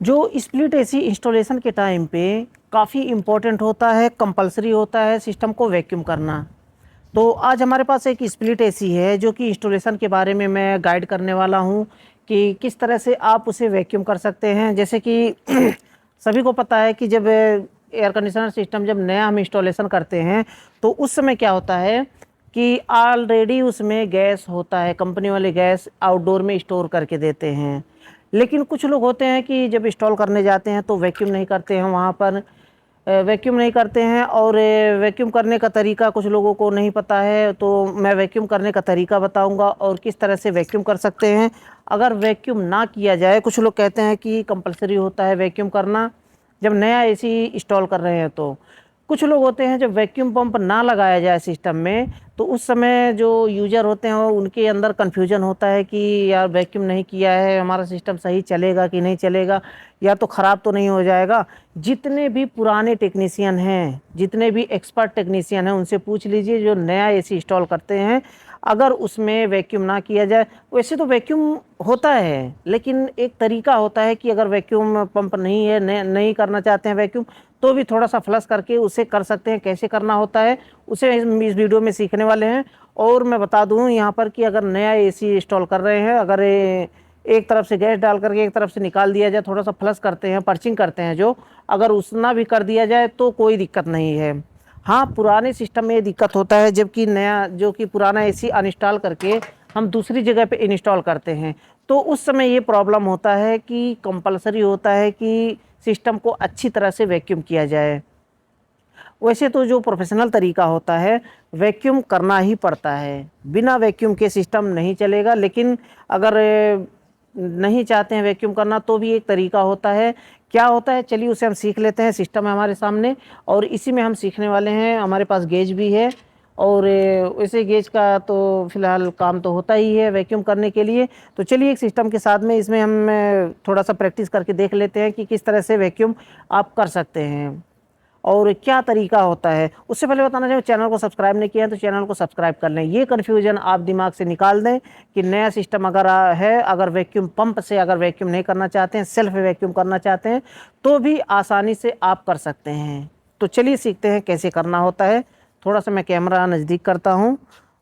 जो split AC installation के time पे काफ़ी इम्पोर्टेंट होता है, कंपलसरी होता है सिस्टम को वैक्यूम करना। तो आज हमारे पास एक स्प्लिट एसी है जो कि इंस्टॉलेशन के बारे में मैं गाइड करने वाला हूँ कि किस तरह से आप उसे वैक्यूम कर सकते हैं। जैसे कि सभी को पता है कि जब एयर कंडीशनर सिस्टम जब नया हम इंस्टॉलेशन करते हैं तो उस समय क्या होता है कि ऑलरेडी उसमें गैस होता है, कंपनी वाले गैस आउटडोर में स्टोर करके देते हैं। लेकिन कुछ लोग होते हैं कि जब इंस्टॉल करने जाते हैं तो वैक्यूम नहीं करते हैं वहाँ पर, वैक्यूम नहीं करते हैं। और वैक्यूम करने का तरीका कुछ लोगों को नहीं पता है, तो मैं वैक्यूम करने का तरीका बताऊंगा और किस तरह से वैक्यूम कर सकते हैं। अगर वैक्यूम ना किया जाए, कुछ लोग कहते हैं कि कंपलसरी होता है वैक्यूम करना जब नया एसी इंस्टॉल कर रहे हैं। तो कुछ लोग होते हैं जब वैक्यूम पंप ना लगाया जाए सिस्टम में तो उस समय जो यूजर होते हैं उनके अंदर कन्फ्यूजन होता है कि यार वैक्यूम नहीं किया है, हमारा सिस्टम सही चलेगा कि नहीं चलेगा, या तो ख़राब तो नहीं हो जाएगा। जितने भी पुराने टेक्नीशियन हैं, जितने भी एक्सपर्ट टेक्नीशियन हैं, उनसे पूछ लीजिए जो नया एसी इंस्टॉल करते हैं, अगर उसमें वैक्यूम ना किया जाए। वैसे तो वैक्यूम होता है लेकिन एक तरीका होता है कि अगर वैक्यूम पंप नहीं है, नहीं करना चाहते हैं वैक्यूम, तो भी थोड़ा सा फ्लश करके उसे कर सकते हैं। कैसे करना होता है उसे इस वीडियो में सीखने वाले हैं। और मैं बता दूं यहाँ पर कि अगर नया एसी इंस्टॉल कर रहे हैं, अगर एक तरफ से गैस डाल करके एक तरफ से निकाल दिया जाए, थोड़ा सा फ्लश करते हैं, पर्चिंग करते हैं जो, अगर उतना भी कर दिया जाए तो कोई दिक्कत नहीं है। हाँ, पुराने सिस्टम में ये दिक्कत होता है जबकि नया जो कि पुराना एसी अनइंस्टॉल करके हम दूसरी जगह पे इंस्टॉल करते हैं तो उस समय ये प्रॉब्लम होता है कि कंपलसरी होता है कि सिस्टम को अच्छी तरह से वैक्यूम किया जाए। वैसे तो जो प्रोफेशनल तरीका होता है वैक्यूम करना ही पड़ता है, बिना वैक्यूम के सिस्टम नहीं चलेगा। लेकिन अगर नहीं चाहते हैं वैक्यूम करना तो भी एक तरीका होता है। क्या होता है चलिए उसे हम सीख लेते हैं। सिस्टम है हमारे सामने और इसी में हम सीखने वाले हैं। हमारे पास गेज भी है और वैसे गेज का तो फिलहाल काम तो होता ही है वैक्यूम करने के लिए। तो चलिए एक सिस्टम के साथ में इसमें हम थोड़ा सा प्रैक्टिस करके देख लेते हैं कि किस तरह से वैक्यूम आप कर सकते हैं और क्या तरीका होता है। उससे पहले बताना चाहिए चैनल को सब्सक्राइब नहीं किया है तो चैनल को सब्सक्राइब कर लें। ये कन्फ्यूजन आप दिमाग से निकाल दें कि नया सिस्टम अगर है, अगर वैक्यूम पंप से अगर वैक्यूम नहीं करना चाहते हैं, सिर्फ वैक्यूम करना चाहते हैं, तो भी आसानी से आप कर सकते हैं। तो चलिए सीखते हैं कैसे करना होता है। थोड़ा सा मैं कैमरा नज़दीक करता हूँ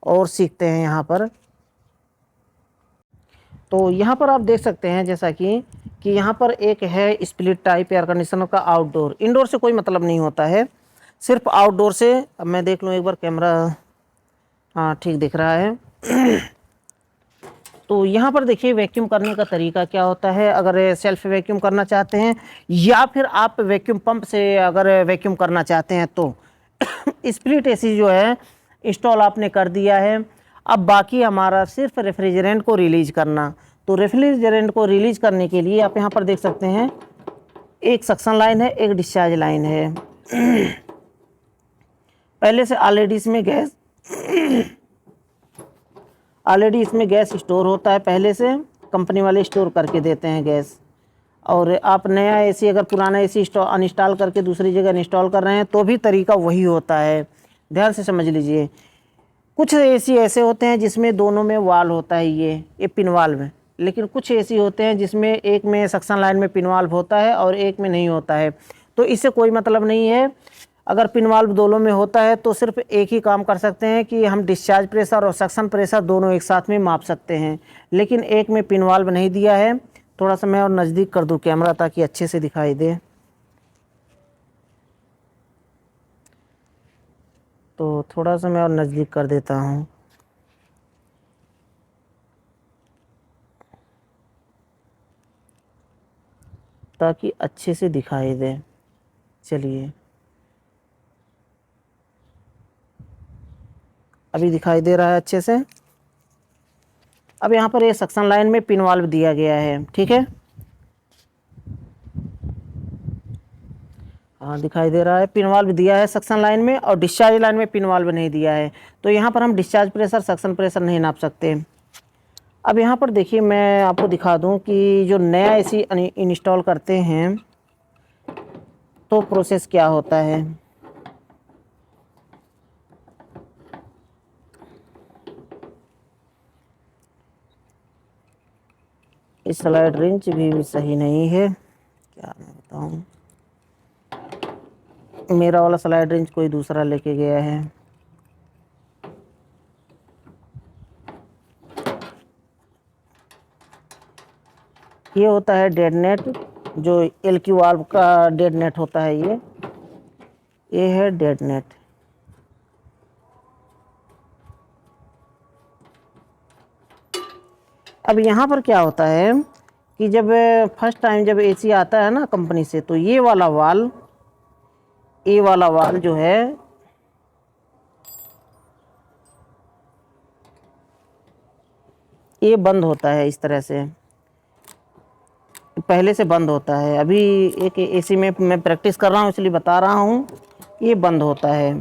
और सीखते हैं यहाँ पर। तो यहाँ पर आप देख सकते हैं जैसा कि यहाँ पर एक है स्प्लिट टाइप एयर कंडीशनर का आउटडोर। इंडोर से कोई मतलब नहीं होता है, सिर्फ आउटडोर से। अब मैं देख लूँ एक बार कैमरा, हाँ ठीक दिख रहा है। तो यहाँ पर देखिए वैक्यूम करने का तरीका क्या होता है। अगर सेल्फ वैक्यूम करना चाहते हैं या फिर आप वैक्यूम पंप से अगर वैक्यूम करना चाहते हैं तो स्प्लिट एसी जो है इंस्टॉल आपने कर दिया है। अब बाकी हमारा सिर्फ रेफ्रिजरेंट को रिलीज करना। तो रेफ्रिजरेंट को रिलीज करने के लिए आप यहाँ पर देख सकते हैं एक सक्शन लाइन है, एक डिस्चार्ज लाइन है। पहले से ऑलरेडी इसमें गैस स्टोर होता है, पहले से कंपनी वाले स्टोर करके देते हैं गैस। और आप नया एसी अगर पुराना एसी अनइंस्टॉल करके दूसरी जगह इंस्टॉल कर रहे हैं तो भी तरीका वही होता है। ध्यान से समझ लीजिए। कुछ एसी ऐसे होते हैं जिसमें दोनों में वाल्व होता है, ये पिन वाल्व है। लेकिन कुछ एसी होते हैं जिसमें एक में सक्शन लाइन में पिन वाल्व होता है और एक में नहीं होता है। तो इससे कोई मतलब नहीं है। अगर पिन वाल्व दोनों में होता है तो सिर्फ एक ही काम कर सकते हैं कि हम डिस्चार्ज प्रेशर और सक्शन प्रेशर दोनों एक साथ में माप सकते हैं। लेकिन एक में पिन वाल्व नहीं दिया है। थोड़ा सा मैं और नज़दीक कर दूं कैमरा ताकि अच्छे से दिखाई दे। तो थोड़ा सा मैं और नज़दीक कर देता हूँ। ताकि अच्छे से दिखाई दे। चलिए अभी दिखाई दे रहा है अच्छे से। अब यहाँ पर ये सक्शन लाइन में पिन वाल्व दिया गया है, ठीक है। हाँ दिखाई दे रहा है, पिन वाल्व दिया है सक्शन लाइन में और डिस्चार्ज लाइन में पिन वाल्व नहीं दिया है। तो यहाँ पर हम डिस्चार्ज प्रेशर सक्शन प्रेशर नहीं नाप सकते। अब यहाँ पर देखिए मैं आपको दिखा दूँ कि जो नया एसी इंस्टॉल करते हैं तो प्रोसेस क्या होता है। इस स्लाइड रेंज भी सही नहीं है। क्या मैं बताऊँ, मेरा वाला स्लाइड रेंज कोई दूसरा लेके गया है। ये होता है डेड नेट, जो एल क्यू वाल्व का डेड नेट होता है। ये है डेड नेट। अब यहाँ पर क्या होता है कि जब फर्स्ट टाइम जब एसी आता है ना कंपनी से, तो ये वाला वाल्व जो है ये बंद होता है इस तरह से, पहले से बंद होता है। अभी एक एसी में मैं प्रैक्टिस कर रहा हूँ इसलिए बता रहा हूँ, ये बंद होता है।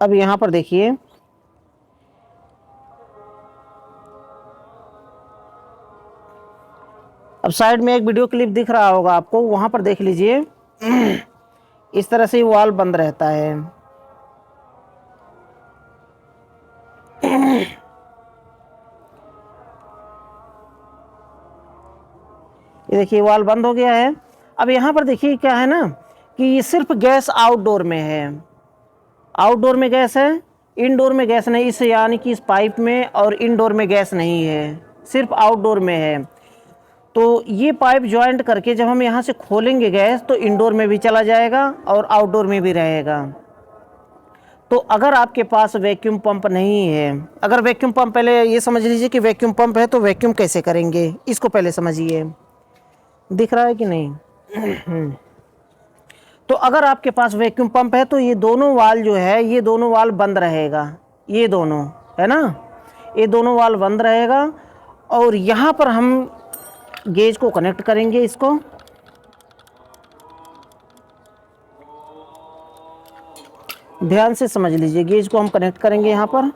अब यहाँ पर देखिए, अब साइड में एक वीडियो क्लिप दिख रहा होगा आपको, वहाँ पर देख लीजिए। इस तरह से वाल्व बंद रहता है। ये देखिए वाल्व बंद हो गया है। अब यहाँ पर देखिए क्या है ना कि ये सिर्फ गैस आउटडोर में है, आउटडोर में गैस है, इनडोर में गैस नहीं। इस यानी कि इस पाइप में और इनडोर में गैस नहीं है, सिर्फ आउटडोर में है। तो ये पाइप ज्वाइंट करके जब हम यहाँ से खोलेंगे गैस, तो इनडोर में भी चला जाएगा और आउटडोर में भी रहेगा। तो अगर आपके पास वैक्यूम पंप नहीं है, अगर वैक्यूम पंप, पहले ये समझ लीजिए कि वैक्यूम पंप है तो वैक्यूम कैसे करेंगे, इसको पहले समझिए। दिख रहा है कि नहीं? तो अगर आपके पास वैक्यूम पंप है तो ये दोनों वाल्व जो है, ये दोनों वाल्व बंद रहेगा, ये दोनों है ना, ये दोनों वाल्व बंद रहेगा। और यहाँ पर हम गेज को कनेक्ट करेंगे इसको। ध्यान से समझ लीजिए, गेज को हम कनेक्ट करेंगे यहाँ पर।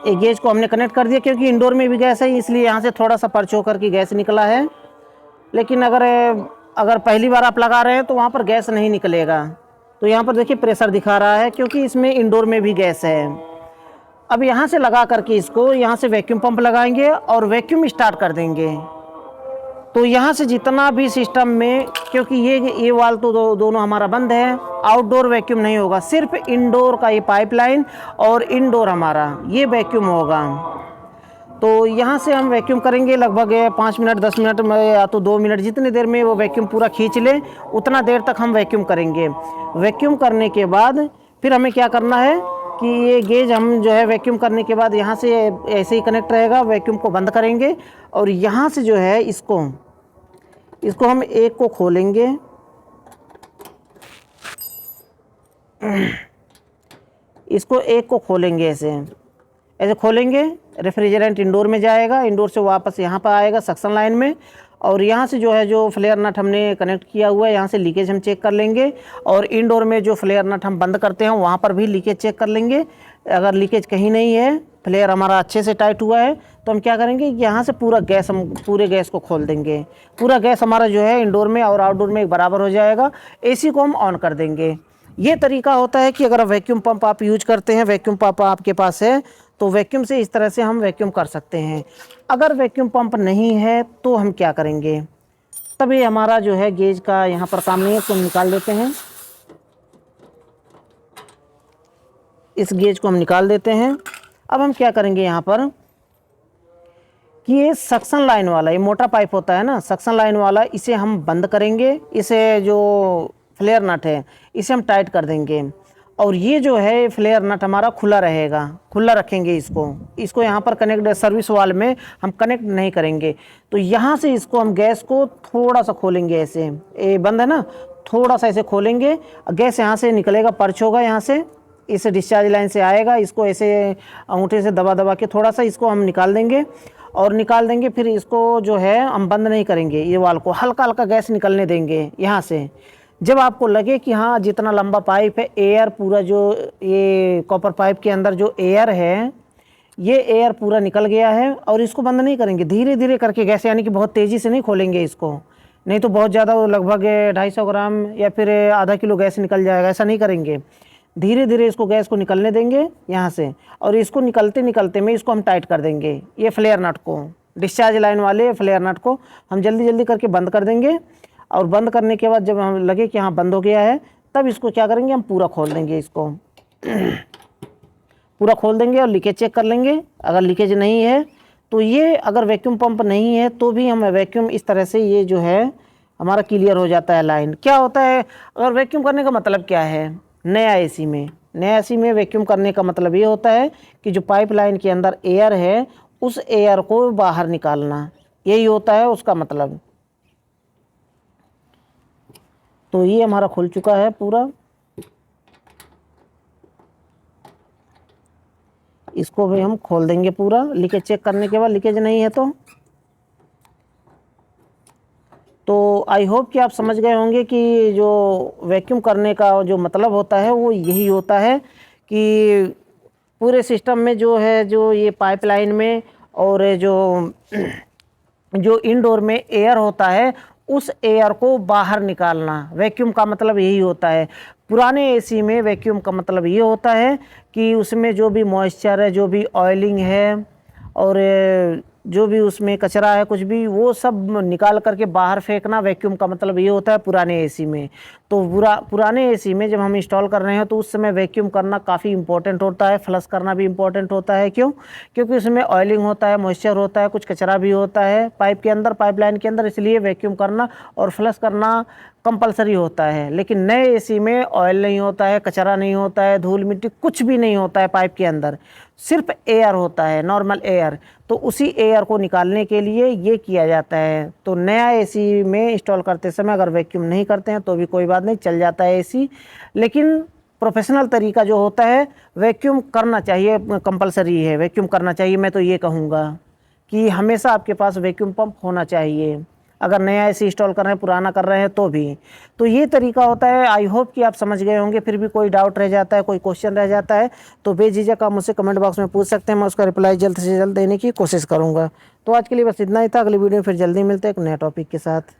एक गेज को हमने कनेक्ट कर दिया, क्योंकि इंडोर में भी गैस है इसलिए यहाँ से थोड़ा सा पर्च होकर के गैस निकला है। लेकिन अगर पहली बार आप लगा रहे हैं तो वहाँ पर गैस नहीं निकलेगा। तो यहाँ पर देखिए प्रेशर दिखा रहा है, क्योंकि इसमें इंडोर में भी गैस है। अब यहाँ से लगा करके इसको, यहाँ से वैक्यूम पंप लगाएंगे और वैक्यूम स्टार्ट कर देंगे। तो यहाँ से जितना भी सिस्टम में, क्योंकि ये वाल्व तो दोनों हमारा बंद है, आउटडोर वैक्यूम नहीं होगा, सिर्फ इंडोर का ये पाइपलाइन और इंडोर हमारा ये वैक्यूम होगा। तो यहाँ से हम वैक्यूम करेंगे लगभग 5 मिनट 10 मिनट में, या तो 2 मिनट, जितनी देर में वो वैक्यूम पूरा खींच ले उतना देर तक हम वैक्यूम करेंगे। वैक्यूम करने के बाद फिर हमें क्या करना है कि ये गेज हम जो है वैक्यूम करने के बाद यहाँ से ऐसे ही कनेक्ट रहेगा, वैक्यूम को बंद करेंगे और यहाँ से जो है इसको हम एक को खोलेंगे। इसको एक को खोलेंगे, ऐसे खोलेंगे। रेफ्रिजरेंट इंडोर में जाएगा, इंडोर से वापस यहाँ पर आएगा सक्शन लाइन में, और यहाँ से जो है जो फ्लेयर नट हमने कनेक्ट किया हुआ है, यहाँ से लीकेज हम चेक कर लेंगे। और इंडोर में जो फ्लेयर नट हम बंद करते हैं वहाँ पर भी लीकेज चेक कर लेंगे। अगर लीकेज कहीं नहीं है, फ्लेयर हमारा अच्छे से टाइट हुआ है, तो हम क्या करेंगे, यहाँ से पूरा गैस, हम पूरे गैस को खोल देंगे। पूरा गैस हमारा जो है इंडोर में और आउटडोर में एक बराबर हो जाएगा। एसी को हम ऑन कर देंगे। ये तरीका होता है कि अगर वैक्यूम पंप आप यूज करते हैं, वैक्यूम पंप आपके पास है, तो वैक्यूम से इस तरह से हम वैक्यूम कर सकते हैं। अगर वैक्यूम पंप नहीं है तो हम क्या करेंगे, तभी हमारा जो है गेज का यहाँ पर काम नहीं है, तो हम निकाल देते हैं। इस गेज को हम निकाल देते हैं। अब हम क्या करेंगे यहाँ पर कि ये सक्शन लाइन वाला, ये मोटा पाइप होता है ना सक्शन लाइन वाला, इसे हम बंद करेंगे। इसे जो फ्लेयर नट है इसे हम टाइट कर देंगे, और ये जो है फ्लेयर नट हमारा खुला रहेगा, खुला रखेंगे इसको यहाँ पर कनेक्ट, सर्विस वाल में हम कनेक्ट नहीं करेंगे। तो यहाँ से इसको हम गैस को थोड़ा सा खोलेंगे, ऐसे ये बंद है ना, थोड़ा सा ऐसे खोलेंगे, गैस यहाँ से निकलेगा, पर्च होगा यहाँ से, इस डिस्चार्ज लाइन से आएगा। इसको ऐसे अंगूठे से दबा दबा के थोड़ा सा इसको हम निकाल देंगे, और निकाल देंगे। फिर इसको जो है हम बंद नहीं करेंगे, ये वाल को हल्का हल्का गैस निकलने देंगे यहाँ से। जब आपको लगे कि हाँ जितना लंबा पाइप है, एयर पूरा, जो ये कॉपर पाइप के अंदर जो एयर है, ये एयर पूरा निकल गया है, और इसको बंद नहीं करेंगे, धीरे धीरे करके गैस, यानी कि बहुत तेज़ी से नहीं खोलेंगे इसको, नहीं तो बहुत ज़्यादा लगभग 250 ग्राम या फिर आधा किलो गैस निकल जाएगा। ऐसा नहीं करेंगे, धीरे धीरे इसको गैस को निकलने देंगे यहाँ से, और इसको निकलते निकलते में इसको हम टाइट कर देंगे। ये फ्लेयर नट को, डिस्चार्ज लाइन वाले फ्लेयर नट को हम जल्दी जल्दी करके बंद कर देंगे। और बंद करने के बाद जब हमें लगे कि हाँ बंद हो गया है, तब इसको क्या करेंगे, हम पूरा खोल देंगे। इसको पूरा खोल देंगे और लीकेज चेक कर लेंगे। अगर लीकेज नहीं है तो ये, अगर वैक्यूम पंप नहीं है तो भी हम वैक्यूम इस तरह से, ये जो है हमारा क्लियर हो जाता है लाइन। क्या होता है, अगर वैक्यूम करने का मतलब क्या है, नया एसी में वैक्यूम करने का मतलब ये होता है कि जो पाइपलाइन के अंदर एयर है उस एयर को बाहर निकालना, यही होता है उसका मतलब। तो ये हमारा खुल चुका है पूरा। इसको भी हम खोल देंगे पूरा, लीकेज चेक करने के बाद। लीकेज नहीं है तो आई होप कि आप समझ गए होंगे कि जो वैक्यूम करने का जो मतलब होता है वो यही होता है कि पूरे सिस्टम में जो है, जो ये पाइपलाइन में और जो इंडोर में एयर होता है उस एयर को बाहर निकालना, वैक्यूम का मतलब यही होता है। पुराने एसी में वैक्यूम का मतलब ये होता है कि उसमें जो भी मॉइस्चर है, जो भी ऑयलिंग है और जो भी उसमें कचरा है कुछ भी, वो सब निकाल करके बाहर फेंकना, वैक्यूम का मतलब ये होता है पुराने एसी में। तो पुराने एसी में जब हम इंस्टॉल कर रहे हैं तो उस समय वैक्यूम करना काफ़ी इंपॉर्टेंट होता है, फ्लश करना भी इंपॉर्टेंट होता है। क्यों? क्योंकि उसमें ऑयलिंग होता है, मॉइस्चर होता है, कुछ कचरा भी होता है पाइप के अंदर, पाइपलाइन के अंदर, इसलिए वैक्यूम करना और फ्लश करना कंपलसरी होता है। लेकिन नए एसी में ऑयल नहीं होता है, कचरा नहीं होता है, धूल मिट्टी कुछ भी नहीं होता है पाइप के अंदर, सिर्फ एयर होता है, नॉर्मल एयर। तो उसी एयर को निकालने के लिए ये किया जाता है। तो नया एसी में इंस्टॉल करते समय अगर वैक्यूम नहीं करते हैं तो भी कोई बात नहीं, चल जाता है एसी। लेकिन प्रोफेशनल तरीका जो होता है, वैक्यूम करना चाहिए, कंपलसरी है, वैक्यूम करना चाहिए। मैं तो ये कहूँगा कि हमेशा आपके पास वैक्यूम पंप होना चाहिए, अगर नया एसी इंस्टॉल कर रहे हैं, पुराना कर रहे हैं तो भी। तो ये तरीका होता है। आई होप कि आप समझ गए होंगे। फिर भी कोई डाउट रह जाता है, कोई क्वेश्चन रह जाता है तो बेझिझक आप मुझसे कमेंट बॉक्स में पूछ सकते हैं, मैं उसका रिप्लाई जल्द से जल्द देने की कोशिश करूँगा। तो आज के लिए बस इतना ही था। अगली वीडियो में फिर जल्दी मिलते हैं एक नए टॉपिक के साथ।